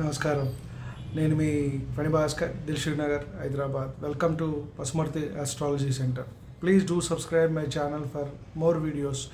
నమస్కారం. నేను మీ Phani Bhaskar, Dilsukh Nagar, Hyderabad. Welcome to Pasumarthi astrology centre. Please do subscribe my channel for more videos.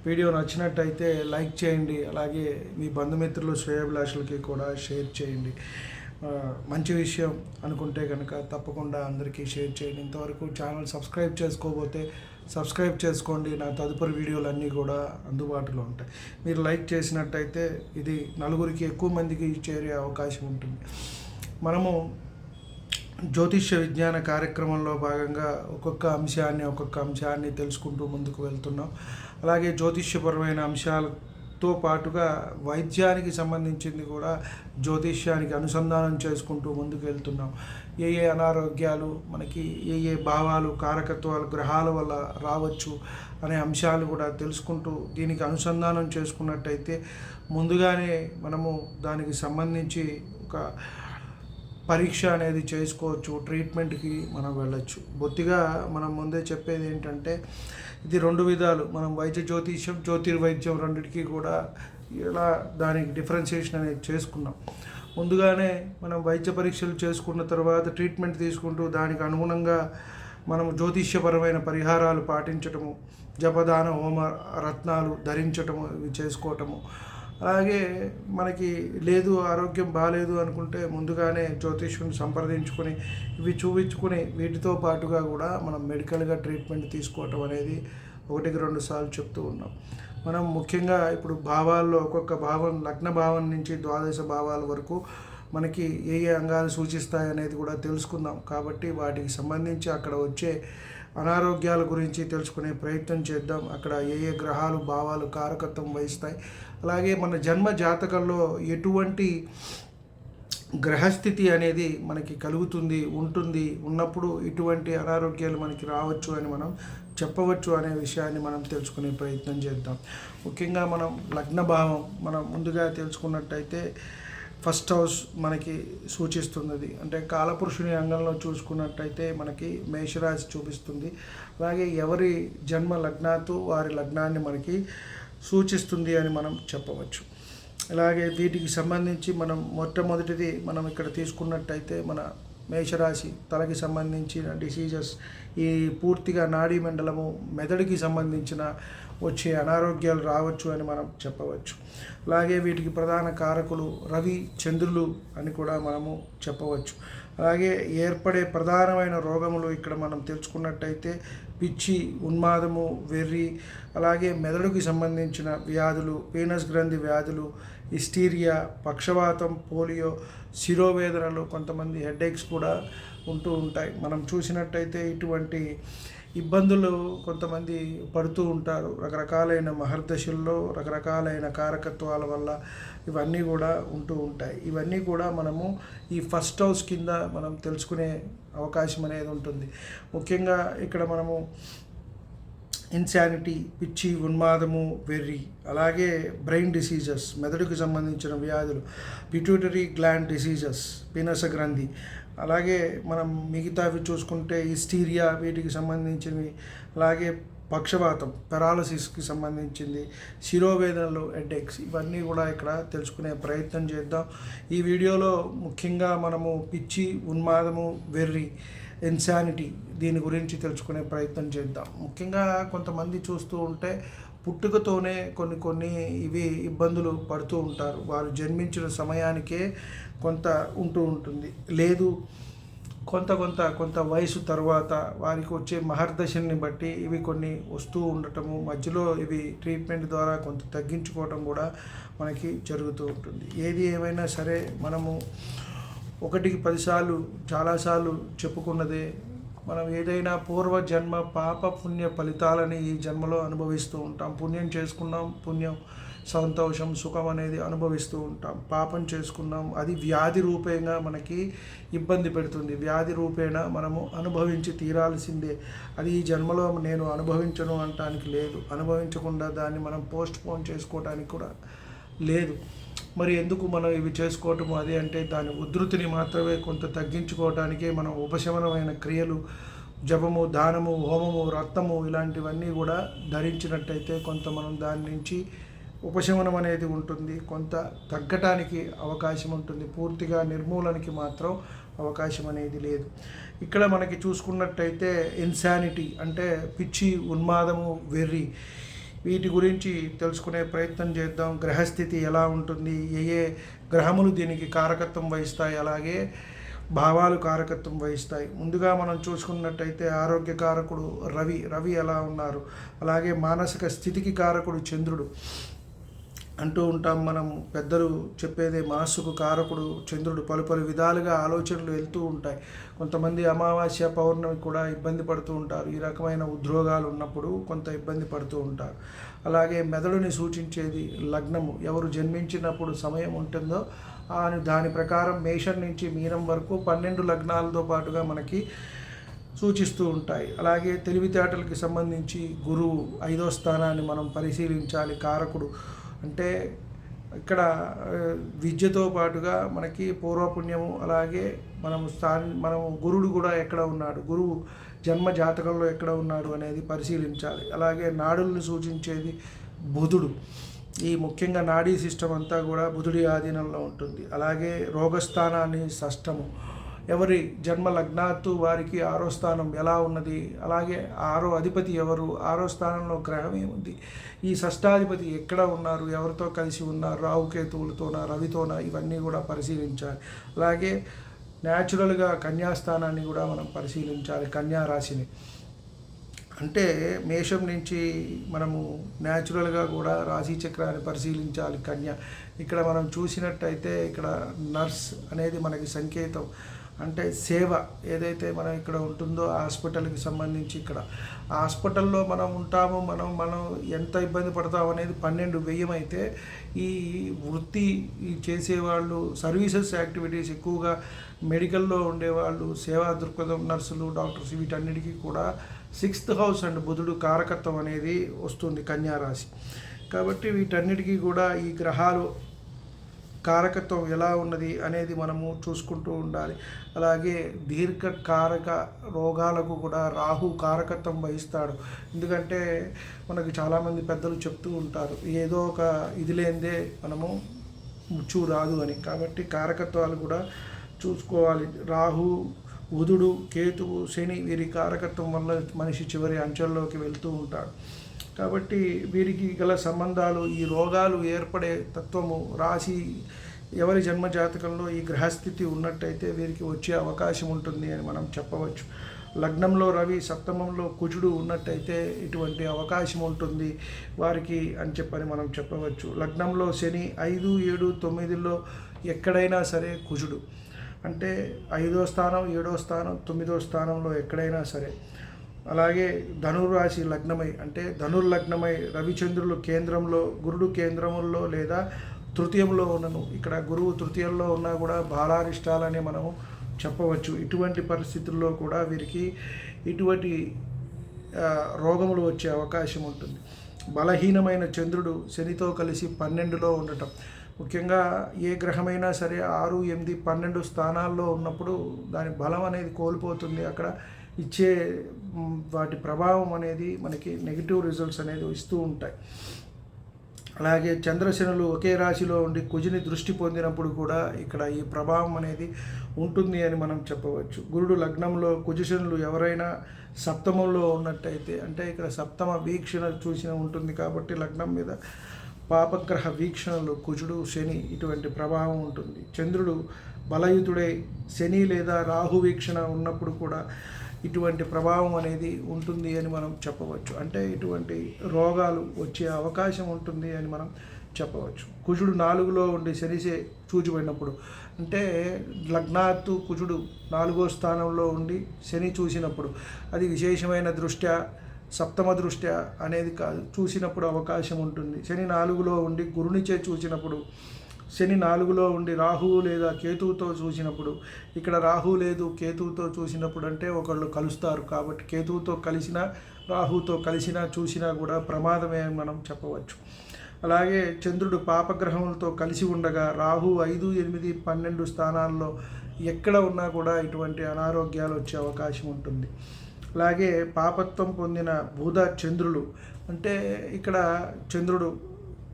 Video నచ్చినట్టయితే like చేయండి, అలాగే మీ బంధుమిత్రులు, శ్రేయోభిలాషులకి కూడా షేర్ చేయండి. మంచి విషయం అనుకుంటే కనుక తప్పకుండా అందరికీ షేర్ చేయండి. ఇంతవరకు ఛానల్ సబ్స్క్రైబ్ చేసుకోకపోతే సబ్స్క్రైబ్ చేసుకోండి. నా తదుపరి వీడియోలన్నీ కూడా అందుబాటులో ఉంటాయి. మీరు లైక్ చేసినట్టయితే ఇది నలుగురికి, ఎక్కువ మందికి చేరే అవకాశం ఉంటుంది. మనము జ్యోతిష్య విజ్ఞాన కార్యక్రమంలో భాగంగా ఒక్కొక్క అంశాన్ని తెలుసుకుంటూ ముందుకు వెళ్తున్నాం. అలాగే జ్యోతిష్యపరమైన అంశాలతో పాటుగా వైద్యానికి సంబంధించింది కూడా జ్యోతిష్యానికి అనుసంధానం చేసుకుంటూ ముందుకు వెళ్తున్నాం. ఏ అనారోగ్యాలు మనకి, ఏ భావాలు, కారకత్వాలు గ్రహాల వల్ల రావచ్చు అనే అంశాలు కూడా తెలుసుకుంటూ దీనికి అనుసంధానం చేసుకున్నట్టయితే ముందుగానే మనము దానికి సంబంధించి ఒక పరీక్ష అనేది చేసుకోవచ్చు, ట్రీట్మెంట్కి మనం వెళ్ళచ్చు. బొత్తిగా మనం ముందే చెప్పేది ఏంటంటే ఇది రెండు విధాలు. మనం వైద్య జ్యోతిష్యం, జ్యోతిర్వైద్యం రెండింటికి కూడా ఇలా దానికి డిఫరెన్షియేషన్ అనేది చేసుకున్నాం. ముందుగానే మనం వైద్య పరీక్షలు చేసుకున్న తర్వాత ట్రీట్మెంట్ తీసుకుంటూ దానికి అనుగుణంగా మనం జ్యోతిష్యపరమైన పరిహారాలు పాటించటము, జపదాన హోమ రత్నాలు ధరించటము, ఇవి చేసుకోవటము. అలాగే మనకి లేదు, ఆరోగ్యం బాగాలేదు అనుకుంటే ముందుగానే జ్యోతిష్యుని సంప్రదించుకొని ఇవి చూపించుకొని వీటితో పాటుగా కూడా మనం మెడికల్గా ట్రీట్మెంట్ తీసుకోవటం అనేది 1-2 సార్లు చెప్తూ ఉన్నాం. మనం ముఖ్యంగా ఇప్పుడు భావాల్లో ఒక్కొక్క భావం, లగ్న భావం నుంచి ద్వాదశ భావాల వరకు మనకి ఏ అంగాలు సూచిస్తాయి అనేది కూడా తెలుసుకుందాం. కాబట్టి వాటికి సంబంధించి అక్కడ వచ్చే అనారోగ్యాల గురించి తెలుసుకునే ప్రయత్నం చేద్దాం. అక్కడ ఏ గ్రహాలు, భావాలు కారకత్వం వహిస్తాయి, అలాగే మన జన్మ జాతకంలో ఎటువంటి గ్రహస్థితి అనేది మనకి కలుగుతుంది, ఉన్నప్పుడు ఇటువంటి అనారోగ్యాలు మనకి రావచ్చు అని మనం చెప్పవచ్చు అనే విషయాన్ని మనం తెలుసుకునే ప్రయత్నం చేద్దాం. ముఖ్యంగా మనం లగ్న భావం మనం ముందుగా తెలుసుకున్నట్టయితే ఫస్ట్ హౌస్ మనకి సూచిస్తున్నది. అంటే కాలపురుషుని అంగంలో చూసుకున్నట్టయితే మనకి మేషరాశి చూపిస్తుంది. అలాగే ఎవరి జన్మ లగ్నాతో వారి లగ్నాన్ని మనకి సూచిస్తుంది అని మనం చెప్పవచ్చు. అలాగే వీటికి సంబంధించి మనం మొట్టమొదటిది మనం ఇక్కడ తీసుకున్నట్టయితే మన మేషరాశి తలకి సంబంధించిన డిసీజెస్, ఈ పూర్తిగా నాడీ మండలము, మెదడుకి సంబంధించిన వచ్చే అనారోగ్యాలు రావచ్చు అని మనం చెప్పవచ్చు. అలాగే వీటికి ప్రధాన కారకులు రవి, చంద్రులు అని కూడా మనము చెప్పవచ్చు. అలాగే ఏర్పడే ప్రధానమైన రోగములు ఇక్కడ మనం తెలుసుకున్నట్టయితే పిచ్చి, ఉన్మాదము, వెర్రి, అలాగే మెదడుకి సంబంధించిన వ్యాధులు, పీనస్ గ్రంథి వ్యాధులు, హిస్టీరియా, పక్షవాతం, పోలియో, శిరోవేదనలు, కొంతమంది హెడేక్స్ కూడా ఉంటూ ఉంటాయి. మనం చూసినట్టయితే ఇటువంటి ఇబ్బందులు కొంతమంది పడుతూ ఉంటారు. రకరకాలైన మహర్దశల్లో రకరకాలైన కారకత్వాల వల్ల ఇవన్నీ కూడా ఉంటూ ఉంటాయి. ఇవన్నీ కూడా మనము ఈ ఫస్ట్ హౌస్ కింద మనం తెలుసుకునే అవకాశం అనేది ఉంటుంది. ముఖ్యంగా ఇక్కడ మనము ఇన్సానిటీ, పిచ్చి, ఉన్మాదము, వెర్రి, అలాగే బ్రెయిన్ డిసీజెస్, మెదడుకు సంబంధించిన వ్యాధులు, పిట్యూటరీ గ్లాండ్ డిసీజెస్, పీనస గ్రంథి, అలాగే మనం మిగతావి చూసుకుంటే హిస్టీరియా, వీటికి సంబంధించినవి, అలాగే పక్షవాతం, పెరాలసిస్కి సంబంధించింది, శిరోవేదనలు, హెడేక్స్, ఇవన్నీ కూడా ఇక్కడ తెలుసుకునే ప్రయత్నం చేద్దాం. ఈ వీడియోలో ముఖ్యంగా మనము పిచ్చి, ఉన్మాదము, వెర్రి, ఇన్సానిటీ, దీని గురించి తెలుసుకునే ప్రయత్నం చేద్దాం. ముఖ్యంగా కొంతమంది చూస్తూ ఉంటే పుట్టుకతోనే కొన్ని ఇవి ఇబ్బందులు పడుతూ ఉంటారు. వారు జన్మించిన సమయానికే కొంత ఉంటుంది, లేదు కొంత వయసు తర్వాత వారికి వచ్చే మహర్దశని బట్టి ఇవి కొన్ని వస్తూ ఉండటము, మధ్యలో ఇవి ట్రీట్మెంట్ ద్వారా కొంత తగ్గించుకోవటం కూడా మనకి జరుగుతూ ఉంటుంది. ఏది ఏమైనా సరే మనము 1-10 సార్లు చాలాసార్లు చెప్పుకున్నదే, మనం ఏదైనా పూర్వజన్మ పాప పుణ్య ఫలితాలని ఈ జన్మలో అనుభవిస్తూ ఉంటాం. పుణ్యం చేసుకున్నాం, పుణ్యం, సంతోషం, సుఖం అనేది అనుభవిస్తూ ఉంటాం. పాపం చేసుకున్నాం, అది వ్యాధి రూపేణగా మనకి ఇబ్బంది పెడుతుంది. వ్యాధి రూపేణ మనము అనుభవించి తీరాల్సిందే. అది ఈ జన్మలో నేను అనుభవించను అనటానికి లేదు, అనుభవించకుండా దాన్ని మనం పోస్ట్ పోన్ చేసుకోవడానికి కూడా లేదు. మరి ఎందుకు మనం ఇవి చేసుకోవటము అది అంటే దాని ఉధృతిని మాత్రమే కొంత తగ్గించుకోవటానికే మనం ఉపశమనమైన క్రియలు, జపము, దానము, హోమము, రత్నము, ఇలాంటివన్నీ కూడా ధరించినట్టయితే కొంత మనం దాని నుంచి ఉపశమనం అనేది ఉంటుంది, కొంత తగ్గటానికి అవకాశం ఉంటుంది, పూర్తిగా నిర్మూలనకి మాత్రం అవకాశం అనేది లేదు. ఇక్కడ మనకి చూసుకున్నట్టయితే ఇన్సానిటీ అంటే పిచ్చి, ఉన్మాదము, వెర్రి, వీటి గురించి తెలుసుకునే ప్రయత్నం చేద్దాం. గ్రహస్థితి ఎలా ఉంటుంది, ఏ గ్రహములు దీనికి కారకత్వం వహిస్తాయి, అలాగే భావాలు కారకత్వం వహిస్తాయి. ముందుగా మనం చూసుకున్నట్టయితే ఆరోగ్య కారకుడు రవి ఎలా ఉన్నారు, అలాగే మానసిక స్థితికి కారకుడు చంద్రుడు అంటూ ఉంటాం. మనం పెద్దలు చెప్పేదే మనస్సుకు కారకుడు చంద్రుడు. పలు విధాలుగా ఆలోచనలు వెళ్తూ ఉంటాయి. కొంతమంది అమావాస్య, పౌర్ణమి కూడా ఇబ్బంది పడుతూ ఉంటారు. ఈ రకమైన ఉద్రోగాలు ఉన్నప్పుడు కొంత ఇబ్బంది పడుతూ ఉంటారు. అలాగే మెదడుని సూచించేది లగ్నము, ఎవరు జన్మించినప్పుడు సమయం ఉంటుందో దాని ప్రకారం మేషం నుంచి మీనం వరకు 12 లగ్నాలతో పాటుగా మనకి సూచిస్తూ ఉంటాయి. అలాగే తెలివితేటలకి సంబంధించి గురువు 5వ స్థానాన్ని మనం పరిశీలించాలి. కారకుడు అంటే ఇక్కడ విద్యతో పాటుగా మనకి పూర్వపుణ్యము, అలాగే మనము గురుడు కూడా ఎక్కడ ఉన్నాడు, గురువు జన్మ జాతకంలో ఎక్కడ ఉన్నాడు అనేది పరిశీలించాలి. అలాగే నాడుల్ని సూచించేది బుధుడు. ఈ ముఖ్యంగా నాడీ సిస్టమ్ అంతా కూడా బుధుడి ఆధీనంలో ఉంటుంది. అలాగే రోగస్థానాన్ని షష్టము, ఎవరి జన్మ లగ్నాత్తు వారికి 6వ స్థానం ఎలా ఉన్నది, అలాగే 6వ అధిపతి ఎవరు, 6వ స్థానంలో గ్రహం ఏముంది, ఈ షష్టాధిపతి ఎక్కడ ఉన్నారు, ఎవరితో కలిసి ఉన్నారు, రాహుకేతువులతోన, రవితోన, ఇవన్నీ కూడా పరిశీలించాలి. అలాగే న్యాచురల్గా కన్యాస్థానాన్ని కూడా మనం పరిశీలించాలి. కన్యా రాశిని అంటే మేషం నుంచి మనము న్యాచురల్గా కూడా రాశి చక్రాన్ని పరిశీలించాలి. ఇక్కడ మనం చూసినట్టయితే ఇక్కడ నర్స్ అనేది మనకి సంకేతం, అంటే సేవ ఏదైతే మనం ఇక్కడ ఉంటుందో హాస్పిటల్కి సంబంధించి, ఇక్కడ హాస్పిటల్లో మనం ఉంటాము, మనం ఎంత ఇబ్బంది పడతాం అనేది 12 వ్యయం అయితే, ఈ వృత్తి చేసేవాళ్ళు, సర్వీసెస్ యాక్టివిటీస్ ఎక్కువగా మెడికల్లో ఉండేవాళ్ళు, సేవా దృక్పథం, నర్సులు, డాక్టర్స్, వీటన్నిటికీ కూడా 6th హౌస్ అండ్ బుధుడు కారకత్వం అనేది వస్తుంది కన్యారాశి. కాబట్టి వీటన్నిటికీ కూడా ఈ గ్రహాలు కారకత్వం ఎలా ఉన్నది అనేది మనము చూసుకుంటూ ఉండాలి. అలాగే దీర్ఘకారక రోగాలకు కూడా రాహు కారకత్వం వహిస్తాడు. ఎందుకంటే మనకు చాలామంది పెద్దలు చెప్తూ ఉంటారు, ఏదో ఒక ఇది లేనిదే మనము ముచ్చు రాదు అని. కాబట్టి కారకత్వాలు కూడా చూసుకోవాలి. రాహు, బుధుడు, కేతువు, శని, వీరి కారకత్వం వల్ల మనిషి చివరి అంచెల్లోకి వెళ్తూ ఉంటాడు. కాబట్టి వీరికి గల సంబంధాలు, ఈ రోగాలు ఏర్పడే తత్వము రాశి ఎవరి జన్మజాతకంలో ఈ గ్రహస్థితి ఉన్నట్టయితే వీరికి వచ్చే అవకాశం ఉంటుంది అని మనం చెప్పవచ్చు. లగ్నంలో రవి, సప్తమంలో కుజుడు ఉన్నట్టయితే ఇటువంటి అవకాశం ఉంటుంది వారికి అని చెప్పని మనం చెప్పవచ్చు. లగ్నంలో శని 5, 7, 9లో ఎక్కడైనా సరే కుజుడు అంటే 5వ స్థానం, 7వ స్థానం, 9వ స్థానంలో ఎక్కడైనా సరే. అలాగే ధనుర్రాశి లగ్నమై అంటే ధనుర్లగ్నమై రవిచంద్రులు కేంద్రంలో, గురుడు కేంద్రముల్లో లేదా తృతీయంలో ఉన్నను. ఇక్కడ గురువు తృతీయంలో ఉన్నా కూడా బాలారిష్టాలని మనము చెప్పవచ్చు. ఇటువంటి పరిస్థితుల్లో కూడా వీరికి ఇటువంటి రోగములు వచ్చే అవకాశం ఉంటుంది. బలహీనమైన చంద్రుడు శనితో కలిసి 12లో ఉండటం, ముఖ్యంగా ఏ గ్రహమైనా సరే 6, 8, 12 స్థానాల్లో ఉన్నప్పుడు దాని బలం అనేది కోల్పోతుంది. అక్కడ ఇచ్చే వాటి ప్రభావం అనేది మనకి నెగిటివ్ రిజల్ట్స్ అనేది ఇస్తూ ఉంటాయి. అలాగే చంద్రశనులు ఒకే రాశిలో ఉండి కుజుని దృష్టి పొందినప్పుడు కూడా ఇక్కడ ఈ ప్రభావం అనేది ఉంటుంది అని మనం చెప్పవచ్చు. గురుడు లగ్నంలో, కుజశనులు ఎవరైనా సప్తమంలో ఉన్నట్టయితే, అంటే ఇక్కడ సప్తమ వీక్షణ చూసిన ఉంటుంది కాబట్టి లగ్నం మీద పాపగ్రహ వీక్షణలు కుజుడు, శని, ఇటువంటి ప్రభావం ఉంటుంది. చంద్రుడు బలయుతుడై శని లేదా రాహు వీక్షణ ఉన్నప్పుడు కూడా ఇటువంటి ప్రభావం అనేది ఉంటుంది అని మనం చెప్పవచ్చు. అంటే ఇటువంటి రోగాలు వచ్చే అవకాశం ఉంటుంది అని మనం చెప్పవచ్చు. కుజుడు 4లో ఉండి శనిసే చూచిపోయినప్పుడు, అంటే లగ్నాత్తు కుజుడు 4వ స్థానంలో ఉండి శని చూసినప్పుడు అది విశేషమైన దృష్ట్యా, సప్తమ దృష్ట్యా అనేది కాదు, చూసినప్పుడు అవకాశం ఉంటుంది. శని 4లో ఉండి గురునిచే చూసినప్పుడు, శని 4లో ఉండి రాహువు లేదా కేతువుతో చూసినప్పుడు, ఇక్కడ రాహు లేదు కేతువుతో చూసినప్పుడు అంటే ఒకళ్ళు కలుస్తారు కాబట్టి కేతువుతో కలిసినా రాహుతో కలిసినా చూసినా కూడా ప్రమాదమే అని మనం చెప్పవచ్చు. అలాగే చంద్రుడు పాపగ్రహములతో కలిసి ఉండగా రాహు 5, 8, 12 స్థానాల్లో ఎక్కడ ఉన్నా కూడా ఇటువంటి అనారోగ్యాలు వచ్చే అవకాశం ఉంటుంది. అలాగే పాపత్వం పొందిన బుధ చంద్రులు, అంటే ఇక్కడ చంద్రుడు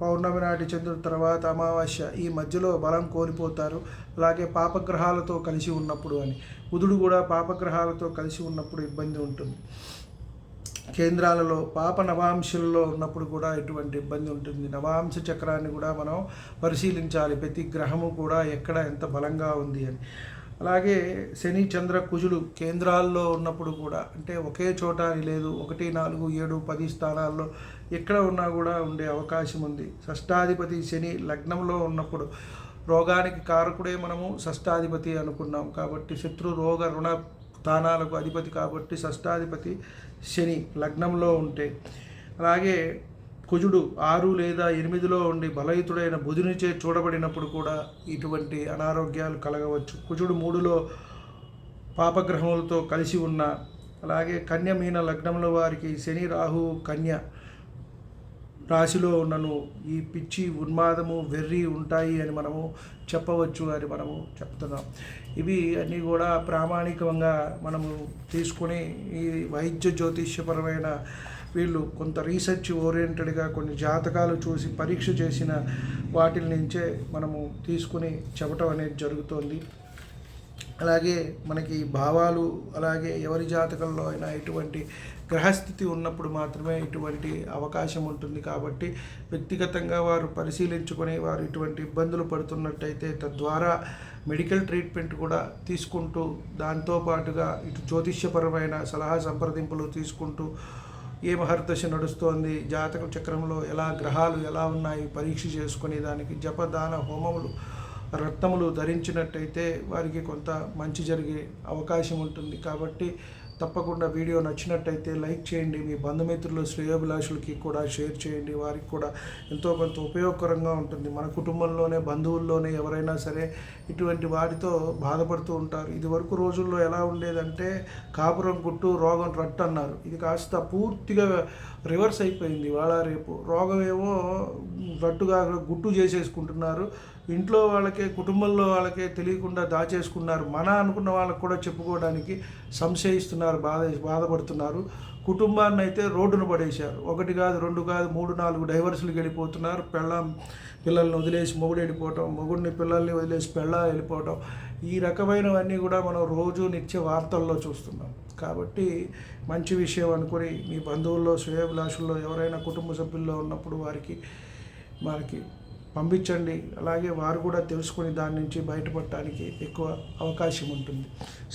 పౌర్ణమి నాటి చంద్రుడి తర్వాత అమావాస్య ఈ మధ్యలో బలం కోల్పోతారు. అలాగే పాపగ్రహాలతో కలిసి ఉన్నప్పుడు అని, బుధుడు కూడా పాపగ్రహాలతో కలిసి ఉన్నప్పుడు ఇబ్బంది ఉంటుంది. కేంద్రాలలో పాప నవాంశల్లో ఉన్నప్పుడు కూడా ఎటువంటి ఇబ్బంది ఉంటుంది. నవాంశ చక్రాన్ని కూడా మనం పరిశీలించాలి, ప్రతి గ్రహము కూడా ఎక్కడ ఎంత బలంగా ఉంది అని. అలాగే శని చంద్ర కుజులు కేంద్రాల్లో ఉన్నప్పుడు కూడా, అంటే ఒకే చోట అని లేదు, 1, 4, 7, 10 స్థానాల్లో ఎక్కడ ఉన్నా కూడా ఉండే అవకాశం ఉంది. షష్టాధిపతి శని లగ్నంలో ఉన్నప్పుడు, రోగానికి కారకుడే మనము షష్టాధిపతి అనుకున్నాం కాబట్టి, శత్రు రోగ రుణ స్థానాలకు అధిపతి కాబట్టి షష్టాధిపతి శని లగ్నంలో ఉంటే, అలాగే కుజుడు 6 లేదా 8లో ఉండి బలయుతుడైన బుధునిచే చూడబడినప్పుడు కూడా ఇటువంటి అనారోగ్యాలు కలగవచ్చు. కుజుడు 3లో పాపగ్రహములతో కలిసి ఉన్న, అలాగే కన్య మీన లగ్నంలో వారికి శని రాహు కన్య రాశిలో ఉన్నను ఈ పిచ్చి ఉన్మాదము వెర్రి ఉంటాయి అని మనము చెప్పవచ్చు అని మనము చెప్తున్నాం. ఇవి అన్నీ కూడా ప్రామాణికంగా మనము తీసుకొని ఈ వైద్య జ్యోతిష్యపరమైన వీళ్ళు కొంత రీసెర్చ్ ఓరియంటెడ్గా కొన్ని జాతకాలు చూసి పరీక్ష చేసిన వాటి నుంచే మనము తీసుకుని చెప్పటం అనేది జరుగుతోంది. అలాగే మనకి భావాలు, అలాగే ఎవరి జాతకంలో అయినా ఇటువంటి గ్రహస్థితి ఉన్నప్పుడు మాత్రమే ఇటువంటి అవకాశం ఉంటుంది. కాబట్టి వ్యక్తిగతంగా వారు పరిశీలించుకొని వారు ఇటువంటి ఇబ్బందులు పడుతున్నట్టయితే తద్వారా మెడికల్ ట్రీట్మెంట్ కూడా తీసుకుంటూ, దాంతోపాటుగా ఇటు జ్యోతిష్యపరమైన సలహా సంప్రదింపులు తీసుకుంటూ, ఏ మహర్దశ నడుస్తోంది, జాతక చక్రంలో ఎలా గ్రహాలు ఎలా ఉన్నాయి పరీక్ష చేసుకొని దానికి జపదాన హోమములు రత్నములు ధరించినట్టయితే వారికి కొంత మంచి జరిగే అవకాశం ఉంటుంది. కాబట్టి తప్పకుండా వీడియో నచ్చినట్టయితే లైక్ చేయండి, మీ బంధుమిత్రులు శ్రేయోభిలాషులకి కూడా షేర్ చేయండి, వారికి కూడా ఎంతో కొంత ఉపయోగకరంగా ఉంటుంది. మన కుటుంబంలోనే బంధువుల్లోనే ఎవరైనా సరే ఇటువంటి వాటితో బాధపడుతూ ఉంటారు. ఇది వరకు రోజుల్లో ఎలా ఉండేదంటే కాపురం గుట్టు రోగం రట్టు అన్నారు. ఇది కాస్త పూర్తిగా రివర్స్ అయిపోయింది. ఇవాళ రేపు రోగం ఏమో రట్టుగా గుట్టు చేసేసుకుంటున్నారు. ఇంట్లో వాళ్ళకే, కుటుంబంలో వాళ్ళకే తెలియకుండా దాచేసుకున్నారు. మన అనుకున్న వాళ్ళకు కూడా చెప్పుకోవడానికి సంశయిస్తున్నారు, బాధపడుతున్నారు. కుటుంబాన్ని అయితే రోడ్డును పడేశారు. 1 కాదు, 2 కాదు, 3, 4 డైవర్సులు వెళ్ళిపోతున్నారు. పిల్లల్ని వదిలేసి మొగుడు వెళ్ళిపోవటం, మొగుడిని పిల్లల్ని వదిలేసి వెళ్ళిపోవటం, ఈ రకమైనవన్నీ కూడా మనం రోజు నిత్య వార్తల్లో చూస్తున్నాం. కాబట్టి మంచి విషయం అనుకుని మీ బంధువుల్లో శ్రేయోభిలాషుల్లో ఎవరైనా కుటుంబ సభ్యుల్లో ఉన్నప్పుడు వారికి పంపించండి. అలాగే వారు కూడా తెలుసుకొని దాని నుంచి బయటపడటానికి ఎక్కువ అవకాశం ఉంటుంది.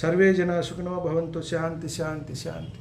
సర్వే జన సుఖినో భవంతు. శాంతి శాంతి శాంతి.